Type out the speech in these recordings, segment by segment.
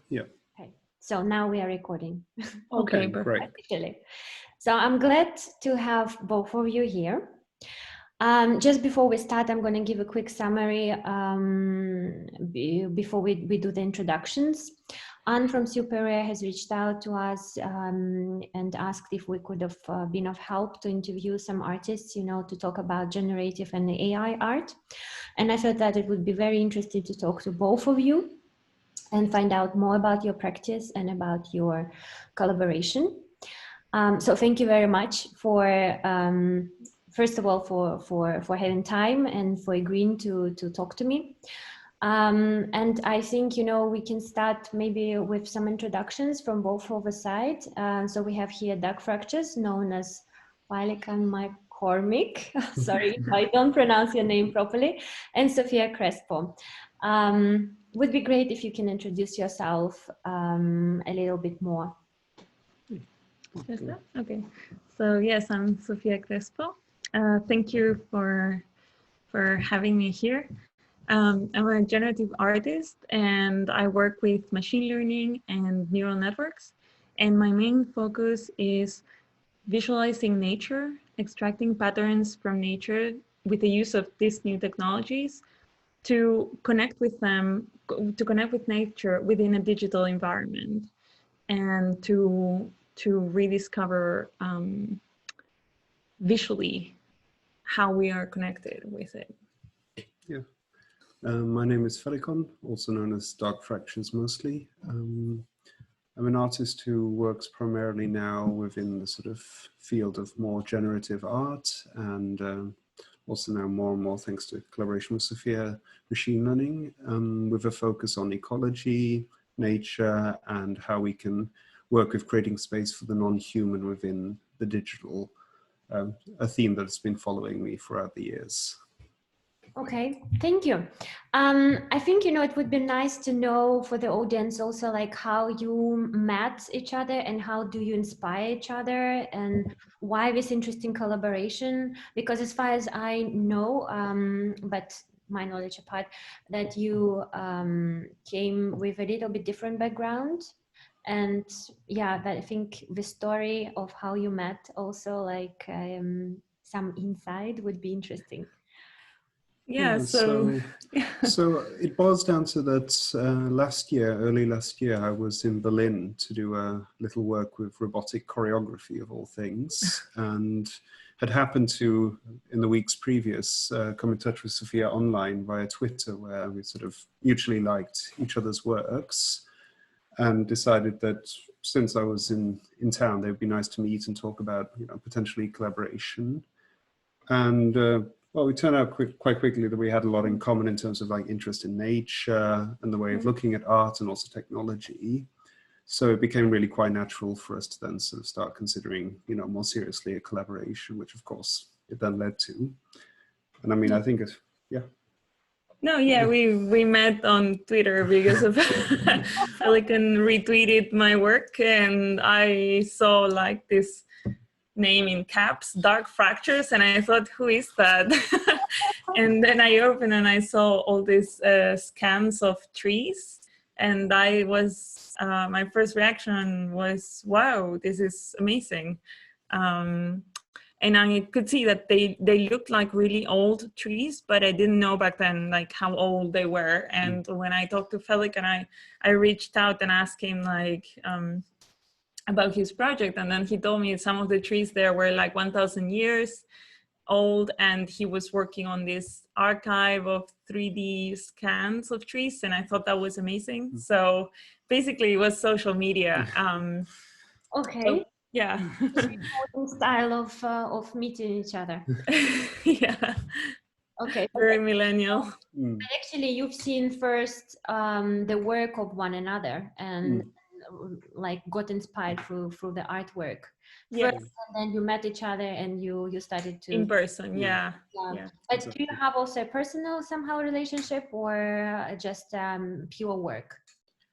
Yeah. Okay, so now we are recording. Okay, great. Officially. So I'm glad to have both of you here. Just before we start, I'm going to give a quick summary before we do the introductions. Anne from Super Rare has reached out to us and asked if we could have been of help to interview some artists, you know, to talk about generative and AI art. And I thought that it would be very interesting to talk to both of you and find out more about your practice and about your collaboration. So thank you very much for, first of all, for having time and for agreeing to talk to me. And I think, you know, we can start maybe with some introductions from both of the sides. So we have here Dark Fractures, known as Wailikan McCormick. Sorry if I don't pronounce your name properly, and Sofia Crespo. Would be great if you can introduce yourself a little bit more. Okay, so yes, I'm Sofia Crespo. Thank you for having me here. I'm a generative artist and I work with machine learning and neural networks. And my main focus is visualizing nature, extracting patterns from nature with the use of these new technologies to connect with them, to connect with nature within a digital environment, and to rediscover visually how we are connected with it. Yeah. My name is Felicon, also known as Dark Fractures mostly. I'm an artist who works primarily now within the sort of field of more generative art, and also now more and more, thanks to collaboration with Sofia, machine learning, with a focus on ecology, nature, and how we can work with creating space for the non-human within the digital, a theme that's been following me throughout the years. Okay, thank you. I think, you know, it would be nice to know for the audience also, like, how you met each other and how do you inspire each other and why this interesting collaboration? Because as far as I know, but my knowledge apart, that you came with a little bit different background. And yeah, that I think the story of how you met also, like, some insight would be interesting. Yeah, so it boils down to that early last year, I was in Berlin to do a little work with robotic choreography of all things, and had happened to, in the weeks previous, come in touch with Sofia online via Twitter, where we sort of mutually liked each other's works, and decided that since I was in town, it would be nice to meet and talk about, you know, potentially collaboration. And well, we turned out quite quickly that we had a lot in common in terms of like interest in nature and the way of looking at art and also technology. So it became really quite natural for us to then sort of start considering, you know, more seriously a collaboration, which of course it then led to. And I mean, I think it's, yeah. No, yeah, we met on Twitter because of Pelican retweeted my work and I saw like this name in caps, Dark Fractures, and I thought, who is that? And then I opened and I saw all these scans of trees, and I was my first reaction was, wow, this is amazing. And I could see that they looked like really old trees, but I didn't know back then like how old they were. And when I talked to Felic and I reached out and asked him like about his project, and then he told me some of the trees there were like 1,000 years old, and he was working on this archive of 3D scans of trees, and I thought that was amazing. So basically it was social media. Okay. So, yeah. Style of meeting each other. Yeah. Okay. Very millennial. And actually, you've seen first the work of one another and like got inspired through the artwork. Yes. First, and then you met each other and you started to in person. Yeah. But exactly. Do you have also a personal somehow relationship or just pure work?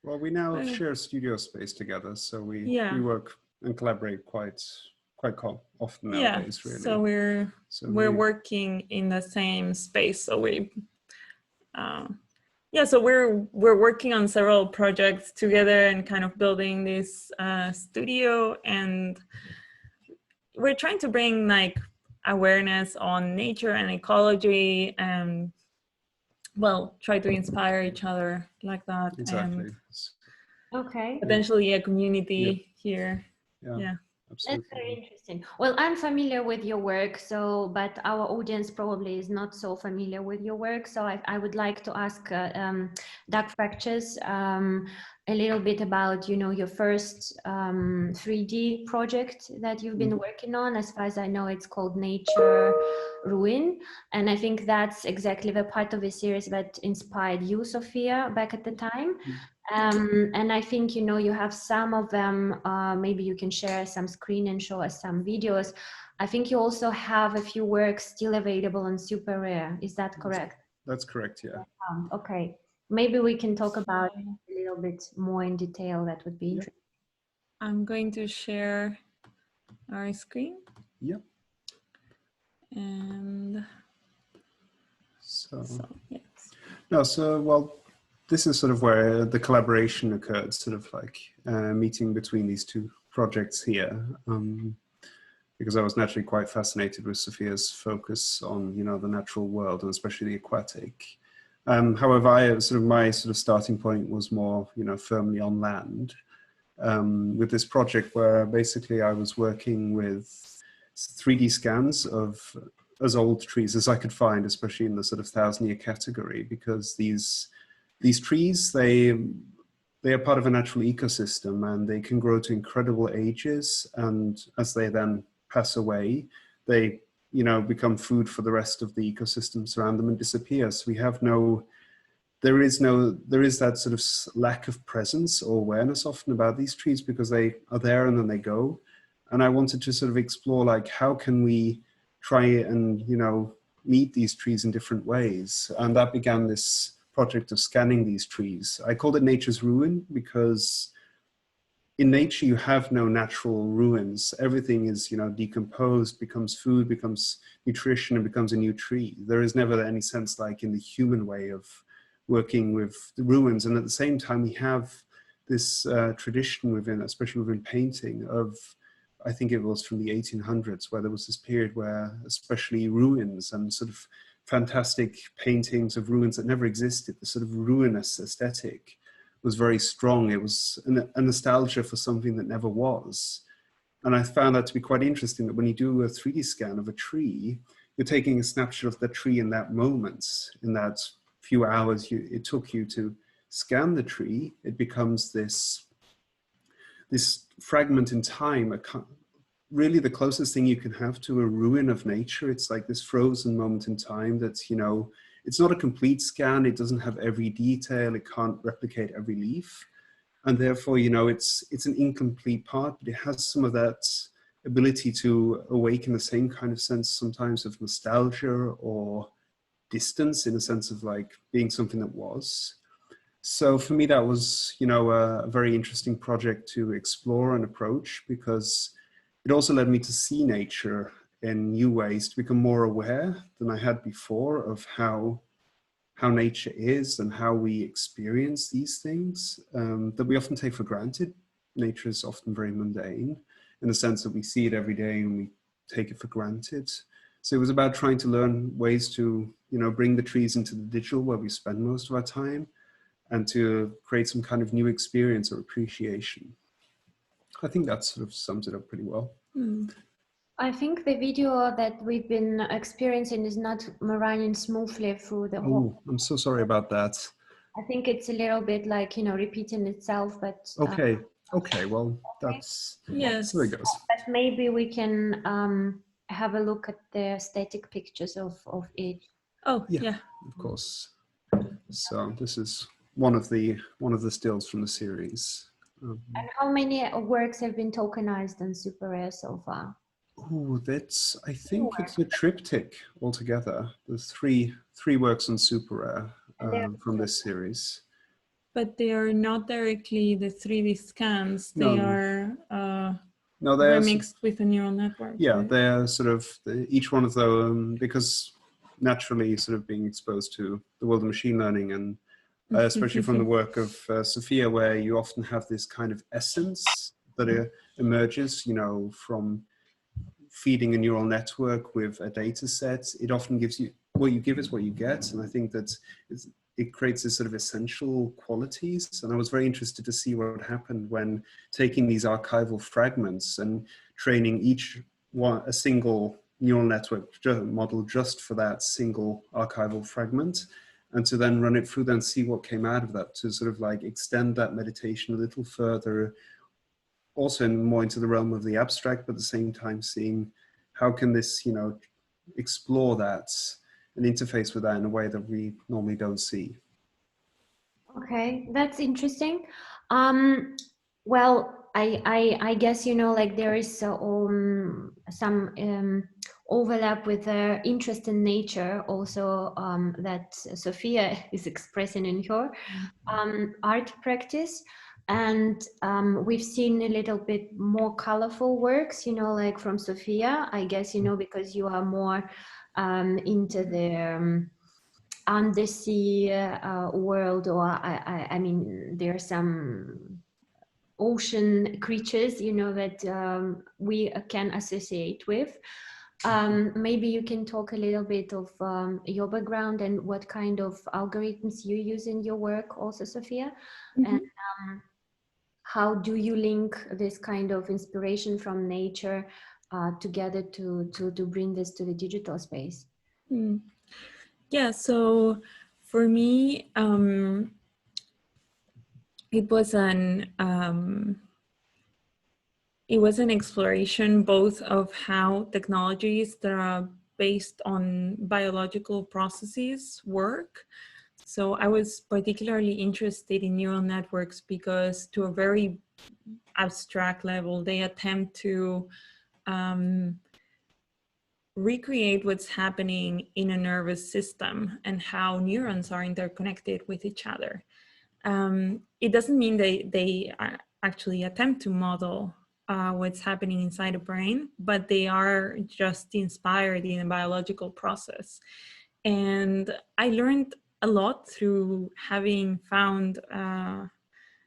Well, we now share studio space together, so we work and collaborate quite often nowadays. Really. So we're working in the same space. So yeah, so we're working on several projects together and kind of building this studio, and we're trying to bring like awareness on nature and ecology, and well, try to inspire each other like that. Exactly. And Okay. potentially a community here. Yeah. Absolutely. That's very interesting. Well, I'm familiar with your work, so but our audience probably is not so familiar with your work. So I would like to ask Dark Fractures a little bit about, you know, your first 3D project that you've been working on. As far as I know, it's called Nature Ruin, and I think that's exactly the part of the series that inspired you, Sofia, back at the time. And I think, you know, you have some of them, maybe you can share some screen and show us some videos. I think you also have a few works still available on Super Rare. Is that correct? That's correct, yeah. Okay. Maybe we can talk about it a little bit more in detail. That would be interesting. I'm going to share our screen. Yep. And so yes. No, so, well, this is sort of where the collaboration occurred, sort of like meeting between these two projects here, because I was naturally quite fascinated with Sofia's focus on, you know, the natural world and especially the aquatic. However, my starting point was more, you know, firmly on land, with this project where basically I was working with 3D scans of as old trees as I could find, especially in the sort of 1,000-year category, because these trees, they are part of a natural ecosystem and they can grow to incredible ages, and as they then pass away, they, you know, become food for the rest of the ecosystems around them and disappear. So we have there is that sort of lack of presence or awareness often about these trees because they are there and then they go. And I wanted to sort of explore, like, how can we try and, you know, meet these trees in different ways? And that began this project of scanning these trees. I called it Nature's Ruin because in nature you have no natural ruins. Everything is, you know, decomposed, becomes food, becomes nutrition, and becomes a new tree. There is never any sense like in the human way of working with the ruins. And at the same time, we have this tradition within, especially within painting, of, I think it was from the 1800s, where there was this period where especially ruins and sort of fantastic paintings of ruins that never existed, the sort of ruinous aesthetic was very strong. It was a nostalgia for something that never was. And I found that to be quite interesting, that when you do a 3D scan of a tree, you're taking a snapshot of the tree in that moment, in that few hours it took you to scan the tree. It becomes this fragment in time, really the closest thing you can have to a ruin of nature. It's like this frozen moment in time that's, you know, it's not a complete scan. It doesn't have every detail. It can't replicate every leaf. And therefore, you know, it's an incomplete part, but it has some of that ability to awaken the same kind of sense sometimes of nostalgia or distance, in a sense of like being something that was. So for me, that was, you know, a very interesting project to explore and approach, because it also led me to see nature in new ways, to become more aware than I had before of how nature is and how we experience these things that we often take for granted. Nature is often very mundane in the sense that we see it every day and we take it for granted. So it was about trying to learn ways to, you know, bring the trees into the digital where we spend most of our time, and to create some kind of new experience or appreciation. I think that sort of sums it up pretty well. I think the video that we've been experiencing is not running smoothly through the whole. I'm so sorry about that. I think it's a little bit like, you know, repeating itself, but okay, well, that's, yes, so it goes. But maybe we can have a look at the static pictures of each. Oh yeah, of course. So this is one of the stills from the series. And how many works have been tokenized on Super Rare so far? Oh, that's, I think it's a triptych altogether. There's three works on Super Rare from this series. But they are not directly the 3D scans. They are remixed with a neural network. Yeah, right? they're sort of, each one of them, because naturally sort of being exposed to the world of machine learning and especially from the work of Sofia, where you often have this kind of essence that emerges, you know, from feeding a neural network with a data set. It often gives you, what you give is what you get. And I think that it creates this sort of essential qualities. And I was very interested to see what happened when taking these archival fragments and training each one, a single neural network model just for that single archival fragment, and to then run it through and see what came out of that, to sort of like extend that meditation a little further, also more into the realm of the abstract, but at the same time seeing how can this, you know, explore that and interface with that in a way that we normally don't see. Okay, that's interesting. Well, I guess, you know, like there is some overlap with her interest in nature also, that Sofia is expressing in her art practice. And we've seen a little bit more colorful works, you know, like from Sofia, I guess, you know, because you are more into the undersea world, or I mean, there are some ocean creatures, you know, that we can associate with. Maybe you can talk a little bit of your background and what kind of algorithms you use in your work also, Sofia. And how do you link this kind of inspiration from nature together to bring this to the digital space? Yeah, so for me, it was an exploration both of how technologies that are based on biological processes work. So I was particularly interested in neural networks because, to a very abstract level, they attempt to recreate what's happening in a nervous system and how neurons are interconnected with each other. It doesn't mean they actually attempt to model what's happening inside the brain, but they are just inspired in a biological process. And I learned a lot through having found,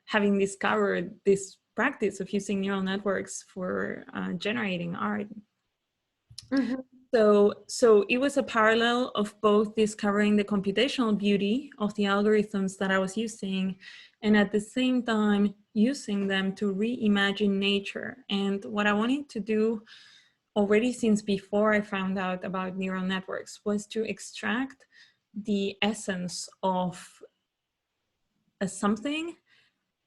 having discovered this practice of using neural networks for generating art. So it was a parallel of both discovering the computational beauty of the algorithms that I was using, and at the same time using them to reimagine nature. And what I wanted to do already since before I found out about neural networks was to extract the essence of something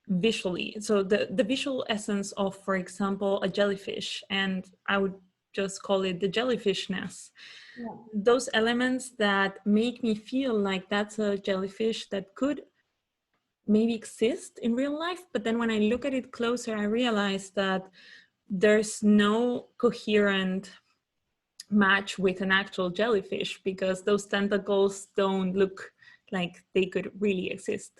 visually. So the visual essence of, for example, a jellyfish, and I would just call it the jellyfishness. Yeah. Those elements that make me feel like that's a jellyfish that could maybe exist in real life, but then when I look at it closer, I realize that there's no coherent match with an actual jellyfish because those tentacles don't look like they could really exist.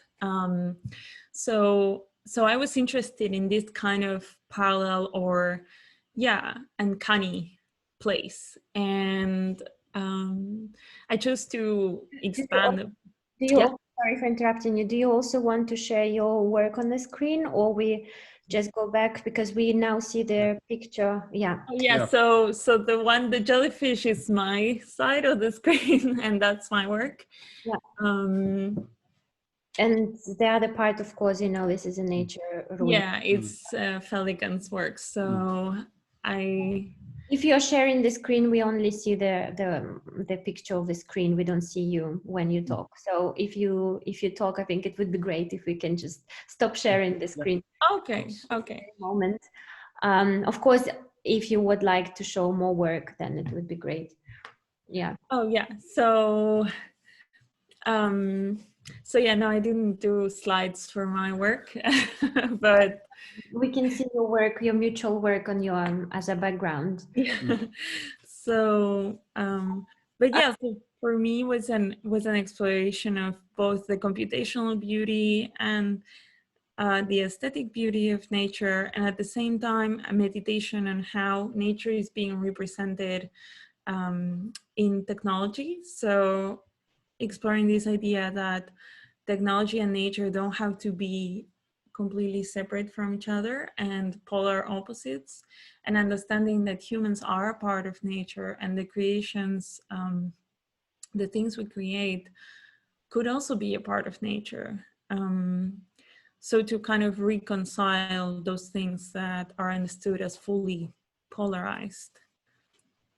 So I was interested in this kind of parallel, or uncanny place, and I chose to expand. Sorry for interrupting you. Do you also want to share your work on the screen, or we just go back because we now see the picture? Yeah. So the jellyfish is my side of the screen, and that's my work. And the other part, of course, you know, this is a nature rule. Yeah, it's Felican's work. So if you're sharing the screen, we only see the picture of the screen. We don't see you when you talk. So if you talk, I think it would be great if we can just stop sharing the screen. Okay. Moment. Of course, if you would like to show more work, then it would be great. Yeah. Oh yeah. No, I didn't do slides for my work, but we can see your work, your mutual work on your as a background. Yeah. So for me was an exploration of both the computational beauty and the aesthetic beauty of nature, and at the same time a meditation on how nature is being represented in technology. So exploring this idea that technology and nature don't have to be completely separate from each other and polar opposites, and understanding that humans are a part of nature, and the creations, the things we create could also be a part of nature. So to kind of reconcile those things that are understood as fully polarized.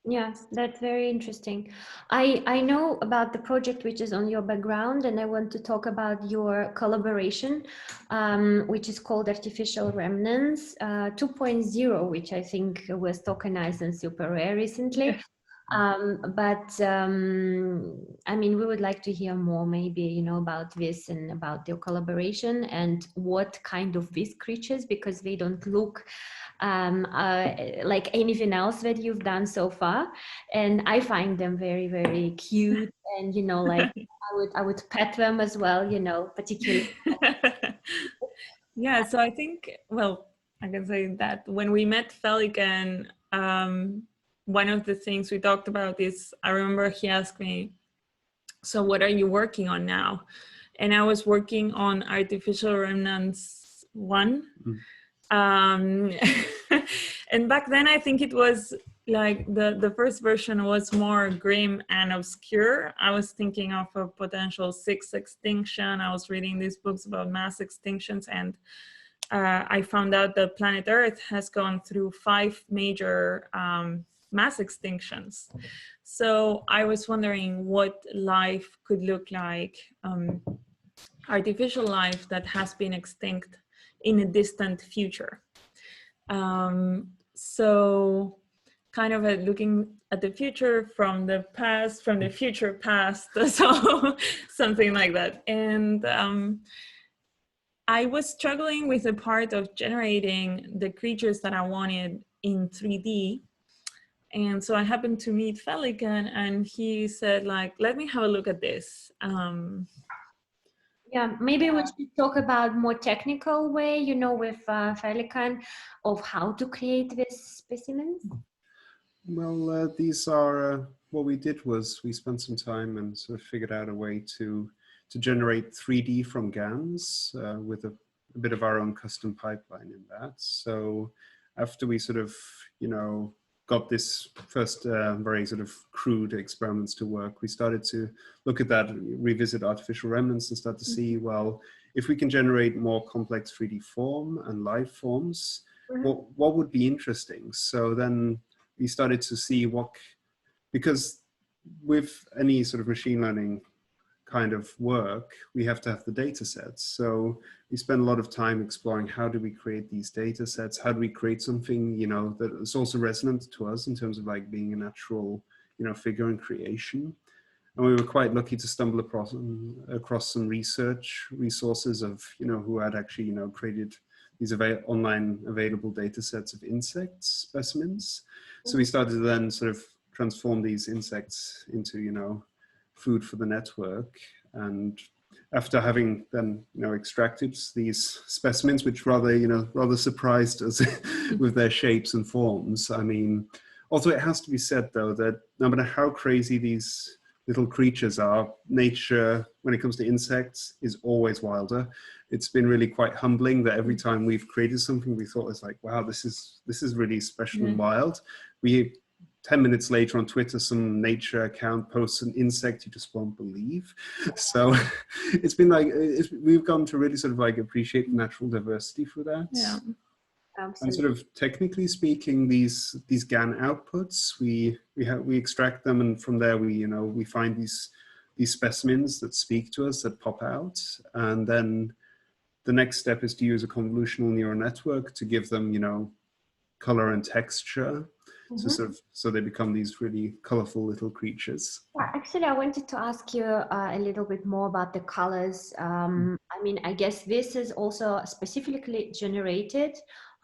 Yes, that's very interesting. I know about the project which is on your background, and I want to talk about your collaboration, which is called Artificial Remnants 2.0, which I think was tokenized and super rare recently. I mean, we would like to hear more, maybe, you know, about this and about your collaboration and what kind of these creatures, because they don't look like anything else that you've done so far, and I find them very, very cute, and, you know, like I would pet them as well, you know, particularly. Yeah, so I think, well, I can say that when we met Felican, one of the things we talked about is, I remember he asked me, so what are you working on now? And I was working on Artificial Remnants 1. And back then I think it was like the first version was more grim and obscure. I was thinking of a potential 6th extinction. I was reading these books about mass extinctions, and I found out that planet Earth has gone through 5 major mass extinctions. So I was wondering what life could look like, artificial life that has been extinct in a distant future. So kind of looking at the future from the past, from the future past, so something like that. And I was struggling with the part of generating the creatures that I wanted in 3D. And so I happened to meet Felican, and he said, like, let me have a look at this. Yeah, maybe we should talk about more technical way, you know, with Felican, of how to create these specimens. Well, these are, what we did was we spent some time and sort of figured out a way to generate 3D from GANs with a bit of our own custom pipeline in that. So after we sort of, you know, got this first very sort of crude experiments to work, we started to look at that, revisit artificial remnants, and start to see, well, if we can generate more complex 3D form and life forms, what would be interesting? So then we started to see because with any sort of machine learning kind of work, we have to have the data sets. So we spend a lot of time exploring, how do we create these data sets? How do we create something, you know, that is also resonant to us in terms of like being a natural, you know, figure in creation. And we were quite lucky to stumble across some research resources of, you know, who had actually, you know, created these online available data sets of insect specimens. So we started to then sort of transform these insects into, you know, food for the network. And after having then, you know, extracted these specimens, which rather surprised us with their shapes and forms. I mean, also it has to be said though, that no matter how crazy these little creatures are, nature, when it comes to insects, is always wilder. It's been really quite humbling that every time we've created something, we thought it's like, wow, this is really special and wild. 10 minutes later on Twitter, some nature account posts an insect you just won't believe. So it's been like, we've come to really sort of like appreciate the natural diversity for that. Yeah. Absolutely. And sort of technically speaking, these GAN outputs, we extract them, and from there we find these specimens that speak to us, that pop out, and then the next step is to use a convolutional neural network to give them, you know, color and texture. So they become these really colorful little creatures. Yeah, actually, I wanted to ask you a little bit more about the colors. I mean, I guess this is also specifically generated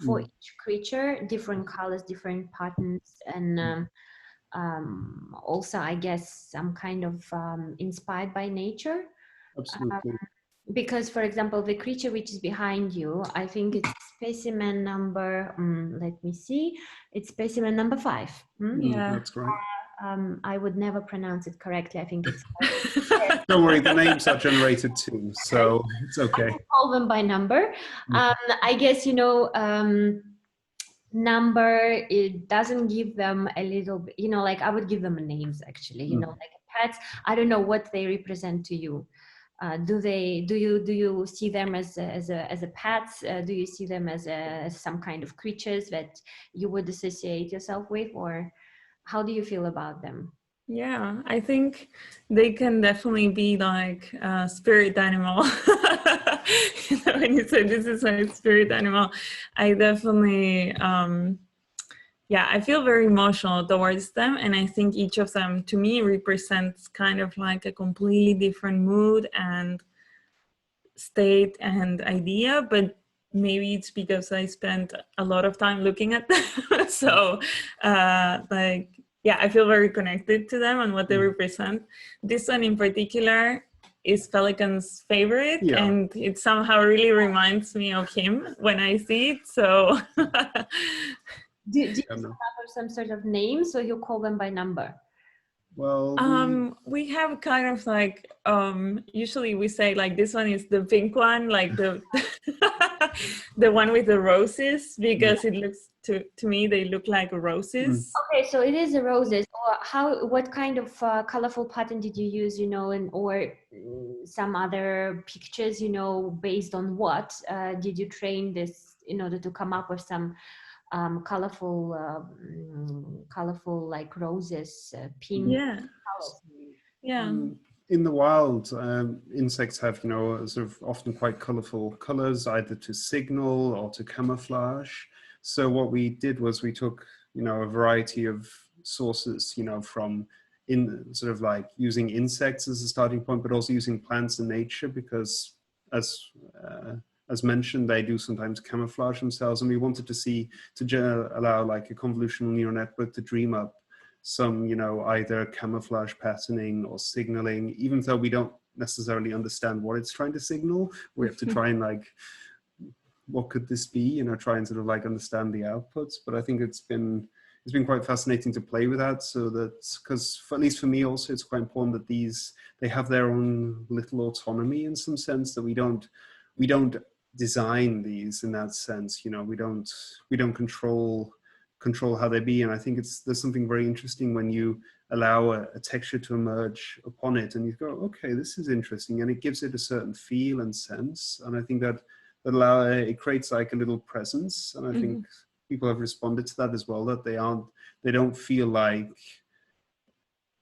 for each creature, different colors, different patterns, and also, I guess, some kind of inspired by nature. Absolutely. Because, for example, the creature which is behind you, I think it's specimen number, let me see, it's specimen number 5. Yeah, that's right. I would never pronounce it correctly. I think it's. Don't worry, the names are generated too, so it's okay. Call them by number. I guess, you know, number, it doesn't give them a little bit, you know, like I would give them names actually, you know, like pets. I don't know what they represent to you. Do you see them as a pets? Do you see them as some kind of creatures that you would associate yourself with, or how do you feel about them? Yeah, I think they can definitely be like a spirit animal. You know, when you say this is a spirit animal, I definitely, yeah, I feel very emotional towards them. And I think each of them to me represents kind of like a completely different mood and state and idea, but maybe it's because I spent a lot of time looking at them. So like, yeah, I feel very connected to them and what they represent. This one in particular is Pelican's favorite, and it somehow really reminds me of him when I see it. So do you have some sort of name, so you call them by number? Well, we have kind of like, usually we say like this one is the pink one, like the the one with the roses, because it looks to me they look like roses. Okay, so it is the roses. Or what kind of colorful pattern did you use, you know, and or some other pictures, you know, based on what did you train this in order to come up with some colorful like roses, pink colors? In the wild, insects have, you know, sort of often quite colorful colors, either to signal or to camouflage. So what we did was we took, you know, a variety of sources, you know, from in sort of like using insects as a starting point, but also using plants and nature, because as mentioned, they do sometimes camouflage themselves. And we wanted to see, to allow like a convolutional neural network to dream up some, you know, either camouflage patterning or signaling, even though we don't necessarily understand what it's trying to signal. We have to try and like, what could this be? You know, try and sort of like understand the outputs. But I think it's been quite fascinating to play with that. So that's because, at least for me also, it's quite important that they have their own little autonomy in some sense, that we don't design these in that sense. You know, we don't control how they be. And I think there's something very interesting when you allow a texture to emerge upon it, and you go, okay, this is interesting, and it gives it a certain feel and sense. And I think that it creates like a little presence. And I think people have responded to that as well, that they don't feel like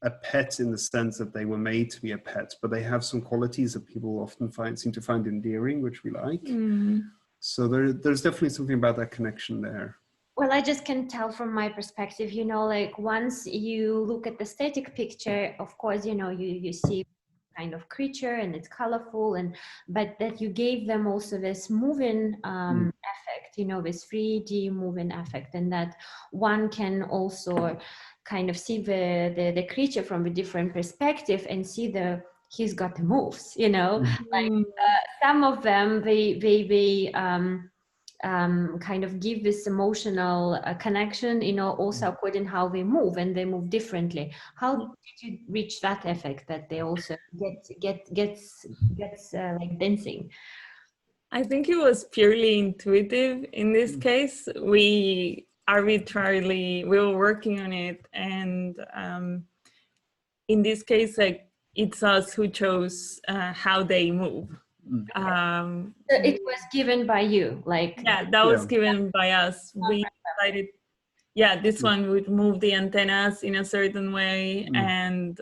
a pet in the sense that they were made to be a pet, but they have some qualities that people often seem to find endearing, which we like. So there's definitely something about that connection there. Well, I just can tell from my perspective, you know, like once you look at the static picture, of course, you know, you see kind of creature and it's colorful, but that you gave them also this moving effect, you know, this 3D moving effect, and that one can also kind of see the creature from a different perspective and see he's got the moves, you know, like some of them they kind of give this emotional connection, you know, also according how they move, and they move differently. How did you reach that effect that they also gets like dancing? I think it was purely intuitive. In this case, we were working on it, and in this case, like it's us who chose how they move. So it was given by you, like that was given by us. We decided, this one would move the antennas in a certain way, and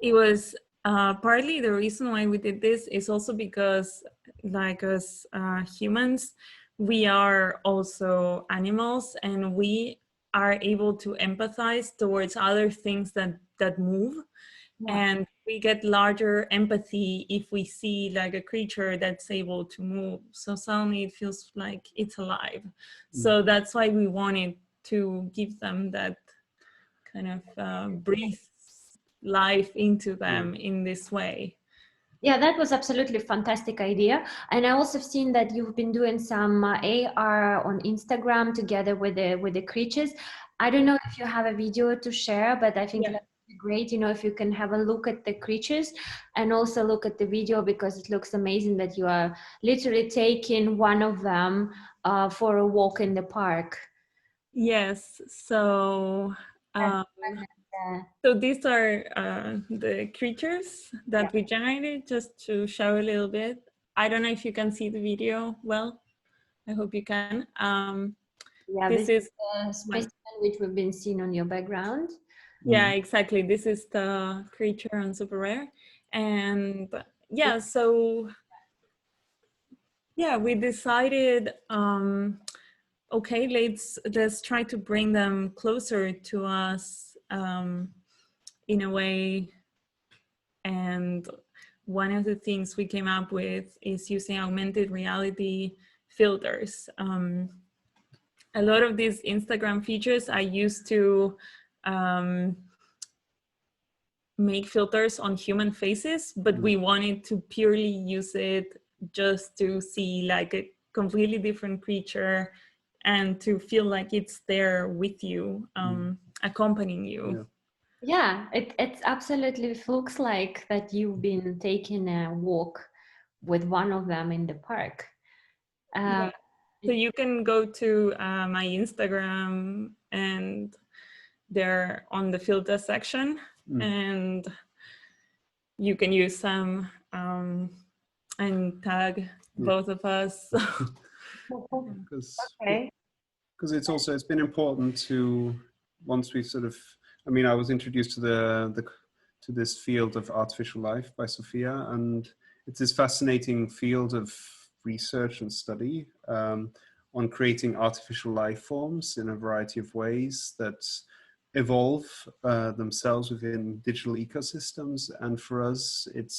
it was partly the reason why we did this is also because, like us humans, we are also animals, and we are able to empathize towards other things that move. And we get larger empathy if we see like a creature that's able to move. So suddenly it feels like it's alive. So that's why we wanted to give them that kind of breathe life into them in this way. Yeah, that was absolutely fantastic idea. And I also seen that you've been doing some AR on Instagram together with the creatures. I don't know if you have a video to share, but I think Yeah. that would be great, you know, if you can have a look at the creatures and also look at the video, because it looks amazing that you are literally taking one of them for a walk in the park. Yes. So And, so these are the creatures that yeah. we generated, just to show a little bit. I don't know if you can see the video well. I hope you can. Yeah, This this is is the one. specimen which we've been seeing on your background. Yeah, exactly. This is the creature on Super Rare. And yeah, so yeah, we decided, okay, let's try to bring them closer to us in a way. And one of the things we came up with is using augmented reality filters. A lot of these Instagram features I used to make filters on human faces, but we wanted to purely use it just to see like a completely different creature and to feel like it's there with you, accompanying you. Yeah, it absolutely looks like that you've been taking a walk with one of them in the park. Yeah. So you can go to my Instagram, and they're on the filter section, and you can use them and tag both of us. Okay. Because it's been important to, once we sort of, I mean, I was introduced to to this field of artificial life by Sofia, and it's this fascinating field of research and study on creating artificial life forms in a variety of ways that evolve themselves within digital ecosystems. And for us, it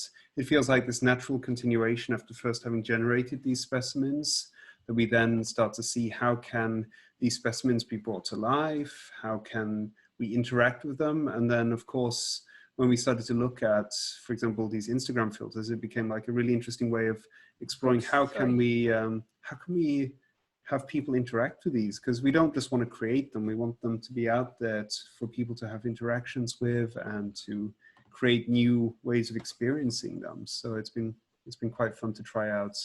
feels like this natural continuation after first having generated these specimens, that we then start to see how can these specimens be brought to life, how can we interact with them. And then of course, when we started to look at, for example, these Instagram filters, it became like a really interesting way of exploring how can we have people interact with these, because we don't just want to create them, we want them to be out there for people to have interactions with and to create new ways of experiencing them. So it's been quite fun to try out,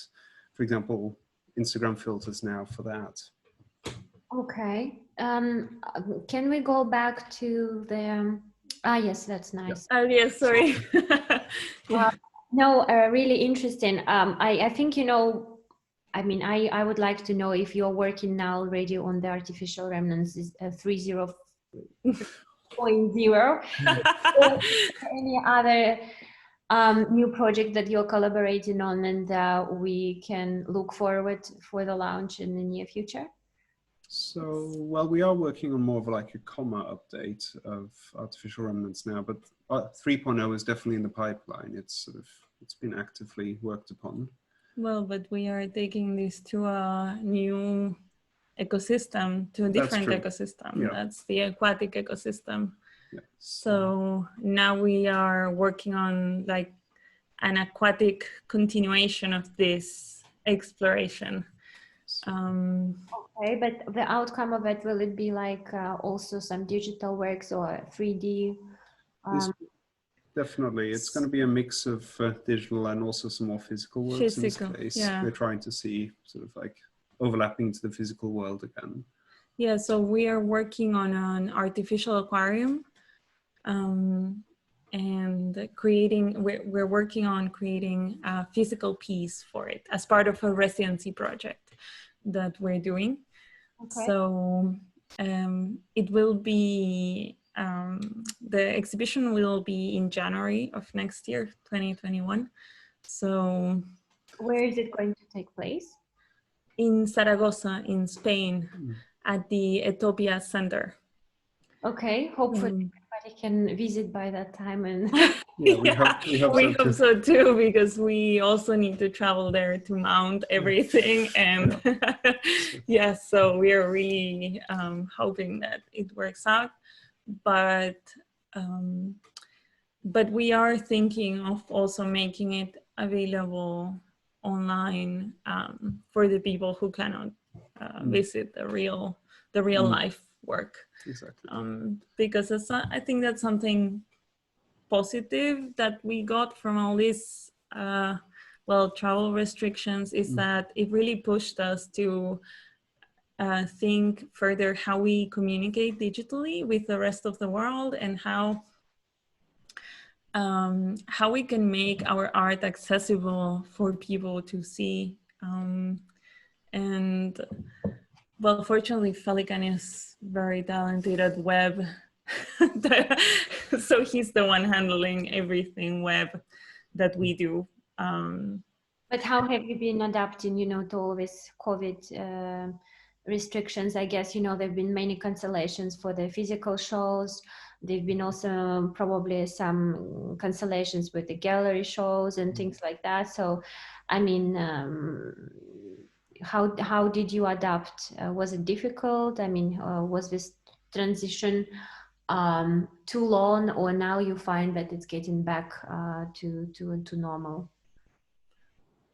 for example, Instagram filters now for that. Okay. Can we go back to the? Ah, yes, that's nice. Oh yeah, sorry. Yeah. No, really interesting. I think, you know, I mean, I would like to know if you're working now already on the Artificial Remnants 3.0, or any other new project that you're collaborating on, and we can look forward for the launch in the near future? So, well, we are working on more of like a comma update of Artificial Remnants now, but 3.0 is definitely in the pipeline. It's been actively worked upon. Well, but we are taking this to a new ecosystem, to a different ecosystem. Yeah. That's the aquatic ecosystem. Yeah. So now we are working on like an aquatic continuation of this exploration. Okay, but the outcome of it, will it be like also some digital works or 3D? Definitely, it's going to be a mix of digital and also some more physical works. In this case, yeah. We're trying to see sort of like overlapping to the physical world again. Yeah, so we are working on an artificial aquarium, and we're working on creating a physical piece for it as part of a residency project that we're doing. Okay. So it will be, the exhibition will be in January of next year, 2021. So where is it going to take place? In Zaragoza, in Spain, at the Etopia Center. Okay, hopefully everybody can visit by that time. And yeah, we hope so too, because we also need to travel there to mount everything. And yeah, so we are really hoping that it works out. But we are thinking of also making it available online for the people who cannot visit the real life work. Exactly. Because I think that's something positive that we got from all these travel restrictions, is that it really pushed us to think further how we communicate digitally with the rest of the world, and how we can make our art accessible for people to see. And well, fortunately, Felican is very talented at web. So he's the one handling everything web that we do. But how have you been adapting, to all this COVID restrictions? I guess, there've been many cancellations for the physical shows. There've been also probably some cancellations with the gallery shows and things like that. So, I mean, how did you adapt? Was it difficult? I mean, was this transition too long, or now you find that it's getting back to normal?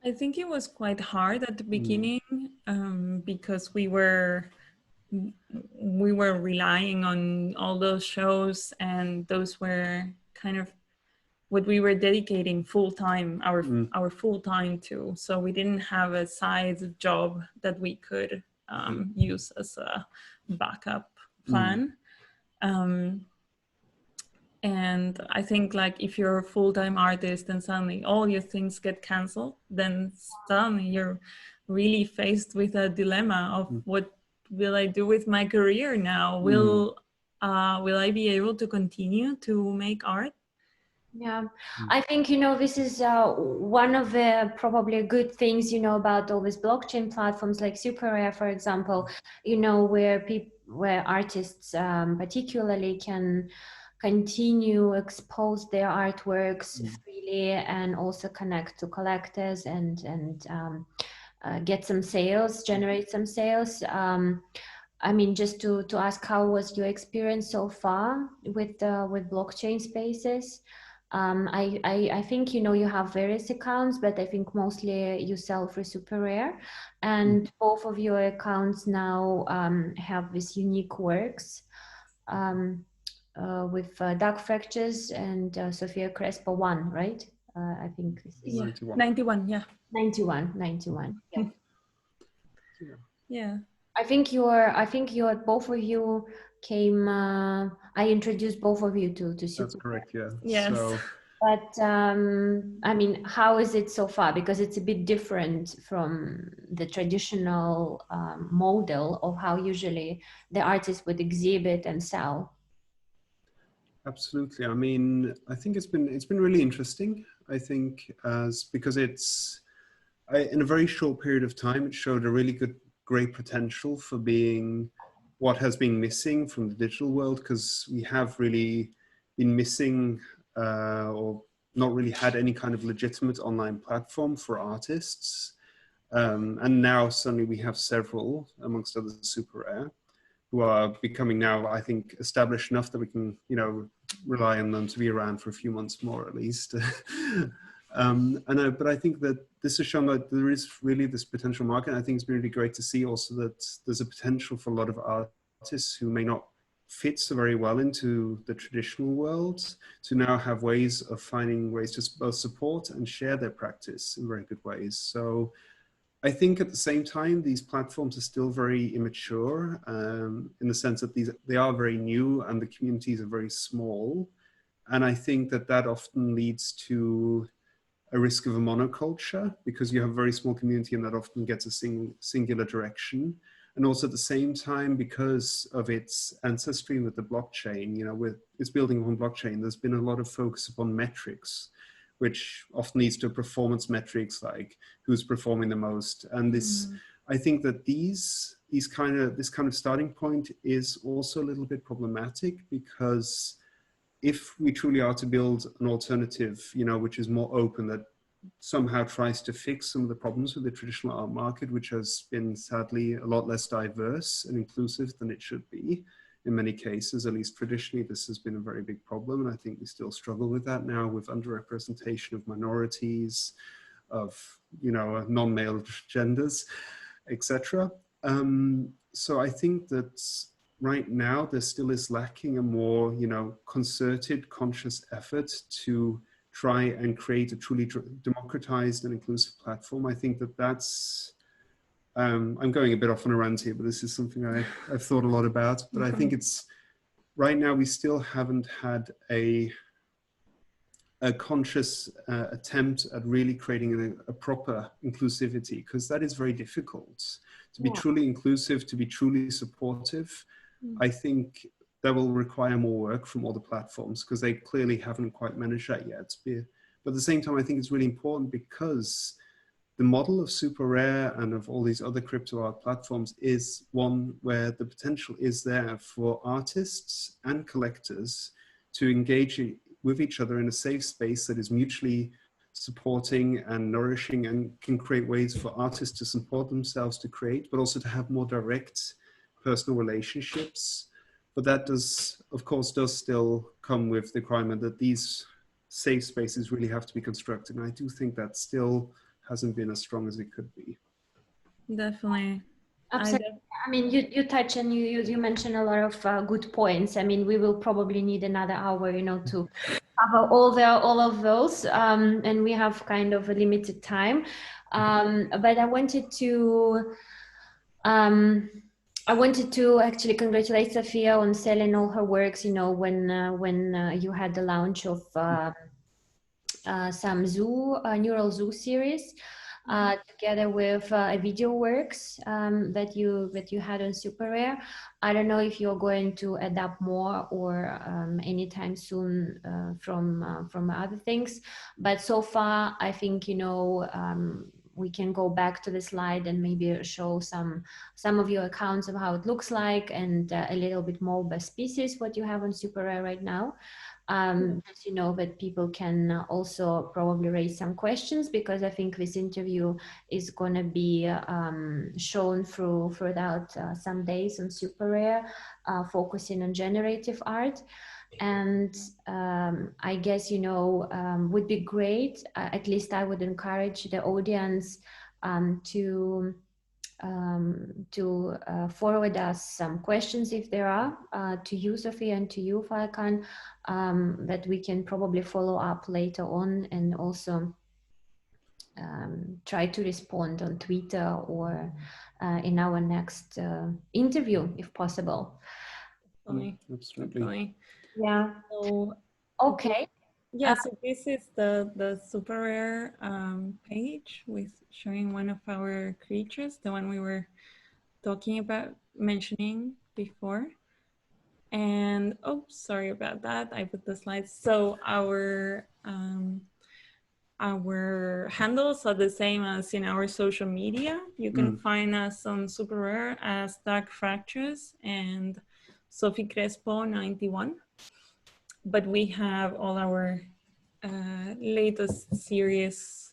I think it was quite hard at the beginning because we were relying on all those shows, and those were kind of what we were dedicating our full time to. So we didn't have a side job that we could use as a backup plan. And I think, like, if you're a full-time artist and suddenly all your things get canceled, then suddenly you're really faced with a dilemma of what will I do with my career now? Will I be able to continue to make art? Yeah, I think, this is one of the probably good things, about all these blockchain platforms like Super Rare, for example, where artists particularly can continue expose their artworks freely, and also connect to collectors and get some sales, generate some sales. I mean, just to ask, how was your experience so far with blockchain spaces? I think, you have various accounts, but I think mostly you sell for Super Rare, and both of your accounts now have these unique works with Dark Fractures and Sofia Crespo 1, right? I think this is 91, yeah. 91, yeah. Yeah. I think both of you came. I introduced both of you to Super. That's correct. Yeah. Yes. So, but I mean, how is it so far? Because it's a bit different from the traditional model of how usually the artist would exhibit and sell. absolutely. I mean, I think it's been really interesting. I think because in a very short period of time, it showed a really great potential for being what has been missing from the digital world, because we have really been missing or not really had any kind of legitimate online platform for artists. And now suddenly we have several, amongst others Super Rare, who are becoming now, I think, established enough that we can, rely on them to be around for a few months more at least. But I think that this has shown that there is really this potential market. I think it's been really great to see also that there's a potential for a lot of artists who may not fit so very well into the traditional world to now have ways of finding ways to both support and share their practice in very good ways. So I think at the same time, these platforms are still very immature in the sense that they are very new and the communities are very small. And I think that often leads to a risk of a monoculture, because you have a very small community and that often gets a singular direction. And also at the same time, because of its ancestry with the blockchain, with its building on blockchain, there's been a lot of focus upon metrics, which often leads to performance metrics like who's performing the most. And I think that this kind of starting point is also a little bit problematic, because if we truly are to build an alternative, which is more open, that somehow tries to fix some of the problems with the traditional art market, which has been sadly a lot less diverse and inclusive than it should be, in many cases. At least traditionally, this has been a very big problem. And I think we still struggle with that now, with underrepresentation of minorities, of, you know, non-male genders, etc. So I think that right now there still is lacking a more, you know, concerted, conscious effort to try and create a truly democratized and inclusive platform. I think that that's, I'm going a bit off on a rant here, but this is something I've thought a lot about. But I think it's, right now we still haven't had a conscious attempt at really creating a proper inclusivity, because that is very difficult. To be truly inclusive, to be truly supportive, I think that will require more work from all the platforms, because they clearly haven't quite managed that yet. But at the same time, I think it's really important, because the model of Super Rare and of all these other crypto art platforms is one where the potential is there for artists and collectors to engage with each other in a safe space that is mutually supporting and nourishing, and can create ways for artists to support themselves to create, but also to have more direct personal relationships. But that does, of course, still come with the requirement that these safe spaces really have to be constructed. And I do think that still hasn't been as strong as it could be. Definitely. Absolutely. I mean, you touch and you mentioned a lot of good points. I mean, we will probably need another hour, you know, to cover all of those, and we have kind of a limited time. But I wanted to actually congratulate Sofia on selling all her works. You know, when you had the launch of some neural zoo series. Together with video works that you had on Super Rare. I don't know if you're going to adapt more or anytime soon from other things, but so far I think, you know, we can go back to the slide and maybe show some of your accounts of how it looks like, and a little bit more by species what you have on Super Rare right now. As you know, that people can also probably raise some questions, because I think this interview is going to be shown throughout some days on Super Rare, focusing on generative art. And I guess, you know, would be great, at least I would encourage the audience to forward us some questions if there are, to you, Sofia, and to you, Falcon, that we can probably follow up later on, and also try to respond on Twitter or in our next interview, if possible. Absolutely. Yeah. So, okay. Yeah, so this is the Super Rare page with showing one of our creatures, the one we were talking about, mentioning before. And oh, sorry about that, I put the slides. So our handles are the same as in our social media. You can find us on Super Rare as Dark Fractures and Sophie Crespo 91. But we have all our latest series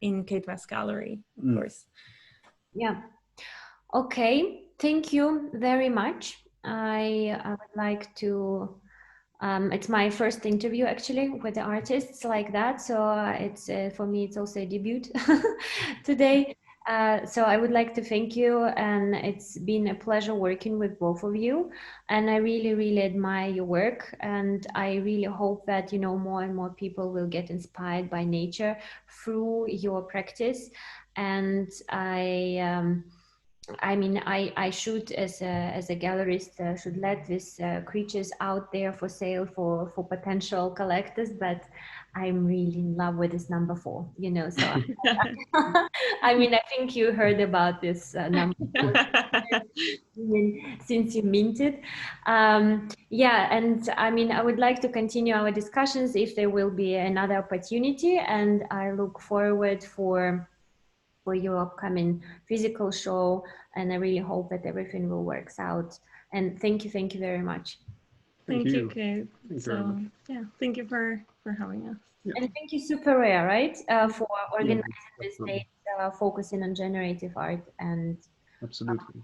in Vass Galerie, of course. Yeah. Okay. Thank you very much. I would like to. It's my first interview actually with the artists like that, so it's for me it's also a debut today. So I would like to thank you, and it's been a pleasure working with both of you, and I really admire your work, and I really hope that, you know, more and more people will get inspired by nature through your practice. And I mean, I should, as a gallerist, should let these creatures out there for sale for potential collectors, but I'm really in love with this number 4, you know, so I mean, I think you heard about this number 4 since you minted. Yeah, and I mean, I would like to continue our discussions if there will be another opportunity, and I look forward for your upcoming physical show, and I really hope that everything will work out. And thank you very much. Thank you, Kate. So yeah, thank you for having us. Yeah. And thank you, Super Rare, right, for organizing this day, focusing on generative art. And absolutely.